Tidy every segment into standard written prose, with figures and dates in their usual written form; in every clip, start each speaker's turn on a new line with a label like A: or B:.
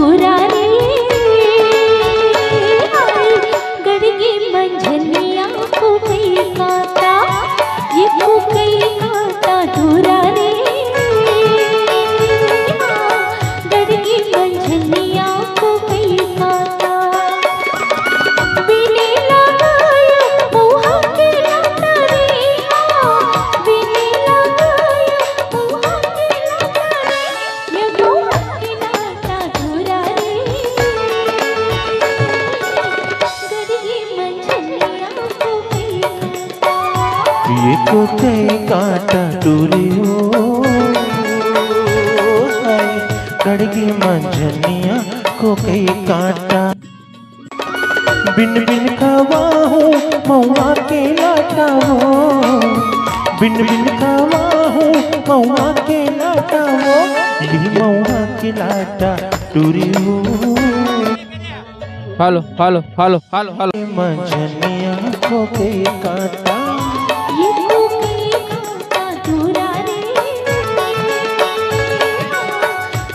A: धूरा रे, गड़गी मंझनिया को कई काटा, ये को कई काटा धूरा रे, गड़गी मंझनिया को कई काटा। बिने लगाया मुहा के लाटा रे, बिने लगाया मुहा के लाटा रे, ये मुहा के लाटा धूरा रे, गड़गी मंझनिया को कई काटा।
B: ये को कई काटा टूरी हो, गड़गी मंझनिया को कई काटा। बिन बिन खावा हूँ महुआ के लाटा हो, बिन बिन खावा हूँ महुआ के लाटा हो, ये महुआ के लाटा टूरी हो।
C: Hello hello hello hello hello.
B: मंझनिया को कई काटा,
A: ये को कई काटा धूरा रे,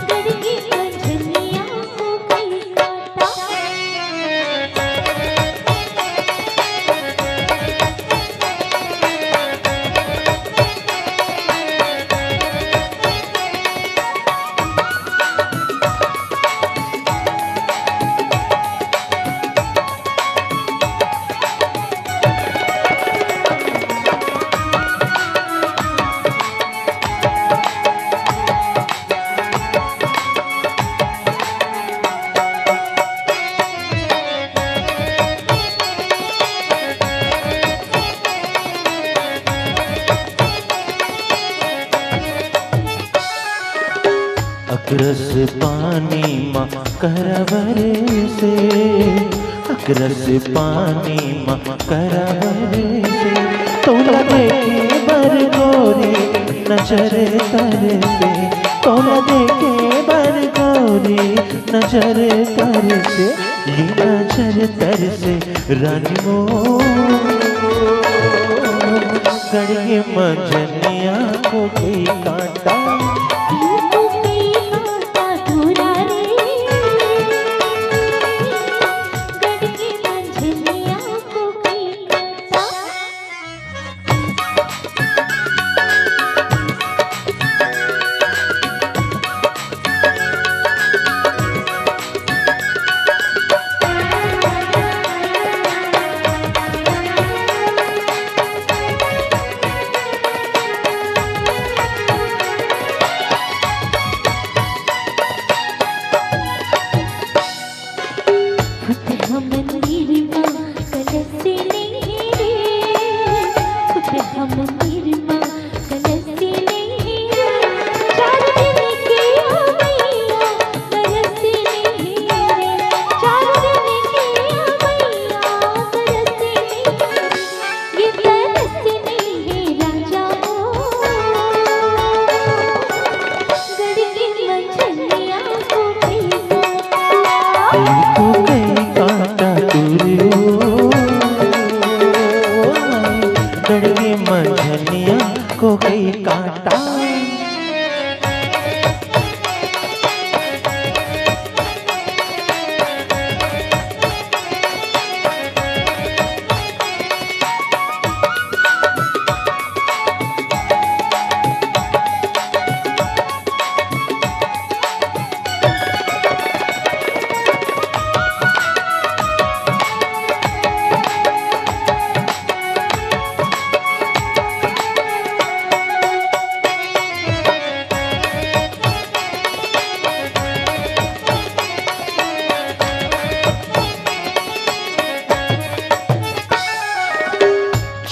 A: गड़गी मंझनिया को कई काटा।
B: अकरस पानी माँ करवर से, अकरस पानी माँ करवर से, तो लगे के बर गोरी नजर तर से, तो लगे के बर गोरी नजर तर से, ये नजर तर से रानी मो, गड़गी मंझनिया को कई काटा।
A: ये को कई काटा धूरा रे, गड़गी मंझनिया को कई काटा। फुटहा मंदिर माँ कलश नहीं रे, फुटहा मंदिर माँ कलश नहीं रे, चार दिन के आ मैया बरस नहीं रे, चार दिन के आ मैया बरस नहीं रे, ये तरस नहीं है राजा हो, गड़गी मंझनिया को कई काटा।
B: को कई काटा टूरी हो, गड़गी मंझनिया को कई काटा।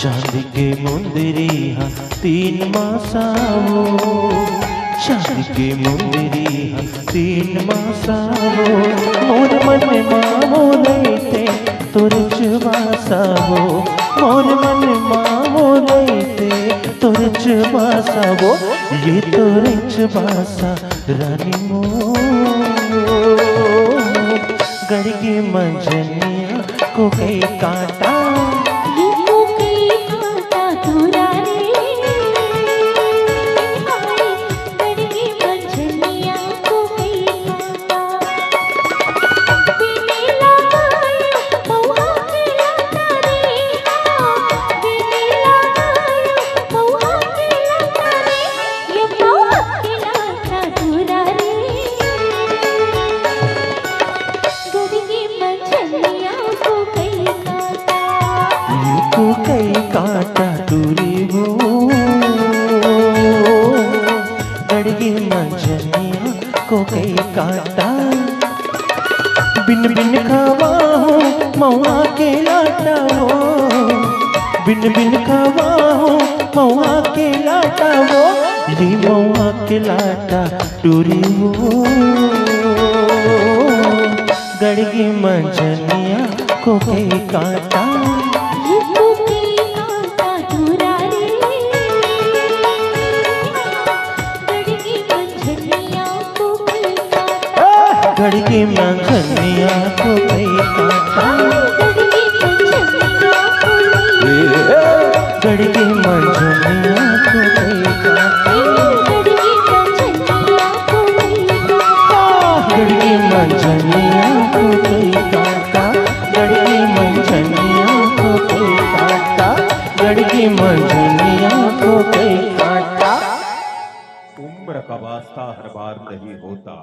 B: चांदी के मुंदरी तीन मासा हो, चांदी के मुंदरी तीन मासा हो, मोर मन मामो लेते तुरचवासा हो, मोर मन मामो लेते तुरचवासा हो, ये तुरचवासा रानी मो, गड़गी मंझनिया को कई काटा।
A: ये को कई काटा धूरा रे, हाय गड़गी मंझनिया को कई काटा।
B: बिन बिन खावा हो मौआ के लाटा वो, ये मौआ के लाटा टूरी वो। गड़गी मंजनिया को के काटा,
A: ये कोई कांटा दूरा रे, गड़गी मंझनिया को कोई काटा,
B: गड़गी मंजनिया को के काटा,
A: गड़गी मंझनिया को कोई काटा,
B: गड़गी मंजनिया को के काटा, गड़गी मंजनिया को के काटा, गड़गी मंजनिया को के काटा।
D: उम्र का वास्ता हर बार नहीं होता,